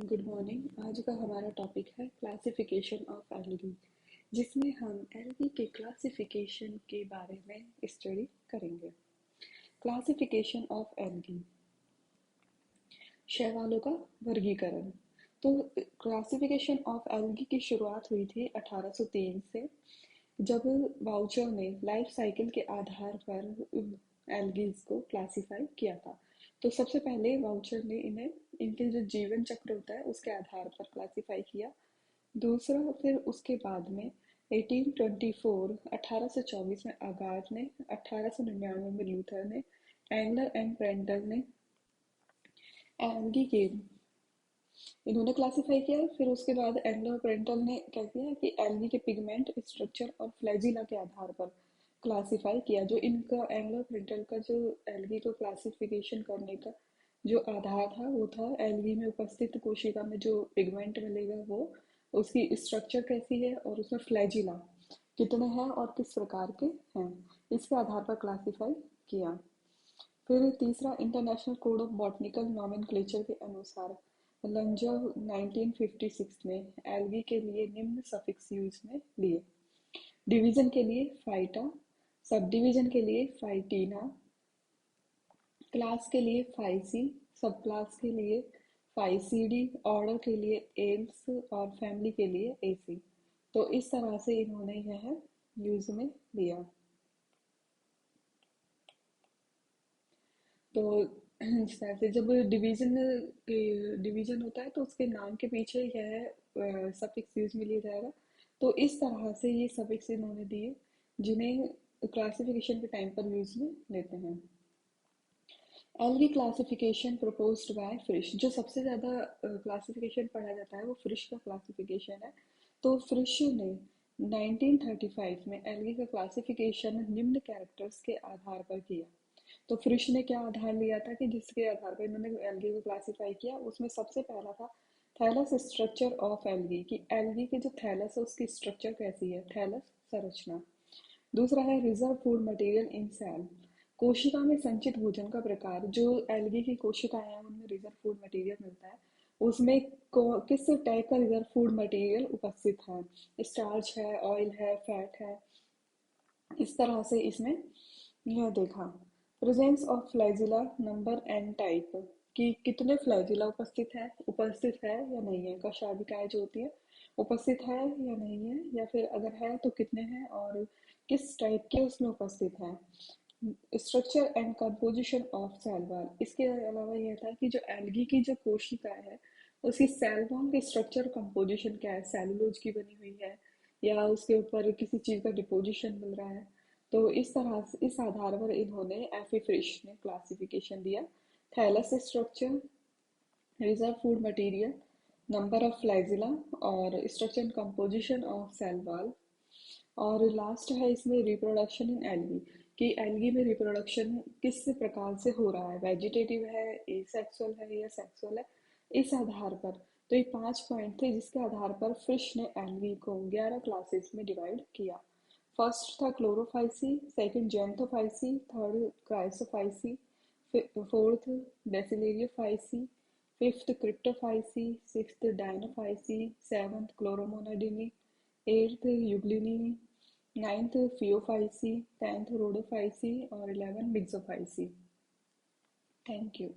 Good morning. आज का हमारा टॉपिक है क्लासिफिकेशन ऑफ एल्गी, जिसमें हम एल्गी के क्लासिफिकेशन के बारे में स्टडी करेंगे। क्लासिफिकेशन ऑफ एल्गी, शैवालों का वर्गीकरण। तो क्लासिफिकेशन ऑफ एल्गी की शुरुआत हुई थी 1803 से, जब वाउचर ने लाइफ साइकिल के आधार पर एल्गीज को क्लासिफाई किया था। तो सबसे पहले वाउचर ने इन्हें इनके जो जीवन चक्र होता है उसके आधार पर क्लासिफाई किया। दूसरा, फिर उसके बाद में 1824 में अगाथ ने, 1899 में लूथर ने, एंगलर एंड प्रेंटल ने एल्गी के इन्होंने क्लासिफाई किया। फिर उसके बाद एंगलर प्रेंटल ने क्या किया कि एल्गी के पिगमेंट, स्ट्रक्चर और फ्लैजिला के आधार पर क्लासिफाई किया। जो इनका एंगलर प्रेंटल का जो एल्गी को क्लासिफिकेशन करने का जो आधार था वो था एल्गी में उपस्थित कोशिका में जो पिगमेंट मिलेगा वो, उसकी स्ट्रक्चर कैसी है और उसमें फ्लैजिला कितने हैं और किस प्रकार के हैं, इसके आधार पर क्लासिफाई किया। फिर तीसरा, international code of botanical nomenclature के अनुसार लंजर 1956 में एल्गी के लिए निम्न सफिक्स यूज में लिए। डिवीजन के लिए फाइटा, सब डिवीजन के लिए फाइटीना, क्लास के लिए फाइसी, सब क्लास के लिए फाइसीडी, ऑर्डर के लिए एल्स और फैमिली के लिए एसी। तो इस तरह से इन्होंने यह यूज में लिया। तो इस तरह से जब डिवीजन होता है तो उसके नाम के पीछे यह सफिक्स यूज में लिया जाएगा। तो इस तरह से ये सफिक्स इन्होंने दिए जिन्हें क्लासिफिकेशन के टाइम पर यूज में लेते हैं। एल्गी क्लासिफिकेशन प्रपोज्ड बाय फ्रिश, जो सबसे ज्यादा क्लासिफिकेशन पढ़ा जाता है वो फ्रिश का क्लासिफिकेशन है। तो फ्रिश ने 1935 में एल्गी का क्लासिफिकेशन निम्न कैरेक्टर्स के आधार पर किया। तो फ्रिश ने क्या आधार लिया था कि जिसके आधार पर इन्होंने एल्गी को क्लासिफाई किया, उसमें सबसे पहला था थैलस स्ट्रक्चर ऑफ एल्गी, कि एल्गी के जो थैलस है उसकी स्ट्रक्चर कैसी है, थैलस संरचना। दूसरा है reserve food material in cell, कोशिका में संचित भोजन का प्रकार। जो एल्गी की कोशिकाएं हैं उनमें रिजर्व फूड मटेरियल मिलता है, उसमें किस टाइप का रिजर्व फूड मटेरियल उपस्थित है, स्टार्च है, ऑयल है, फैट है। इस तरह से इसमें यह देखा। Presence of flagella number and type, कि कितने फ्लैजिला उपस्थित है या नहीं है, कशाभिकाएं जो होती है उपस्थित है या नहीं है, या फिर अगर है तो कितने हैं और किस टाइप के उसमें उपस्थित है। Structure and composition of cell wall, इसके अलावा यह था कि जो एल्गी की जो कोशिका है उसकी सेल वॉल की स्ट्रक्चर कंपोजिशन क्या है, सेलुलोज की बनी हुई है या उसके ऊपर किसी चीज का डिपोजिशन मिल रहा है। तो इस तरह से इस आधार पर इन्होंने एफी फ्रिश ने क्लासिफिकेशन दिया। Thallus structure, reserve food material, number of flagella और structure and composition of cell wall. और लास्ट है इसमें रिप्रोडक्शन इन एल्गी, कि एल्गी में रिप्रोडक्शन किस प्रकार से हो रहा है, वेजिटेटिव है, एसेक्सुअल है या सेक्सुअल है, इस आधार पर। तो ये 5 पॉइंट थे जिसके आधार पर फिश ने एल्गी को 11 क्लासेस में डिवाइड किया। फर्स्ट था chlorophyceae, second xanthophyceae, third chrysophyceae, fourth bacillariophyceae, fifth cryptophyceae, sixth dinophyceae, seventh chloromonadineae, eighth euglenineae, ninth phaeophyceae, 10th rhodophyceae और 11 मिक्सोफाइसी। Thank you.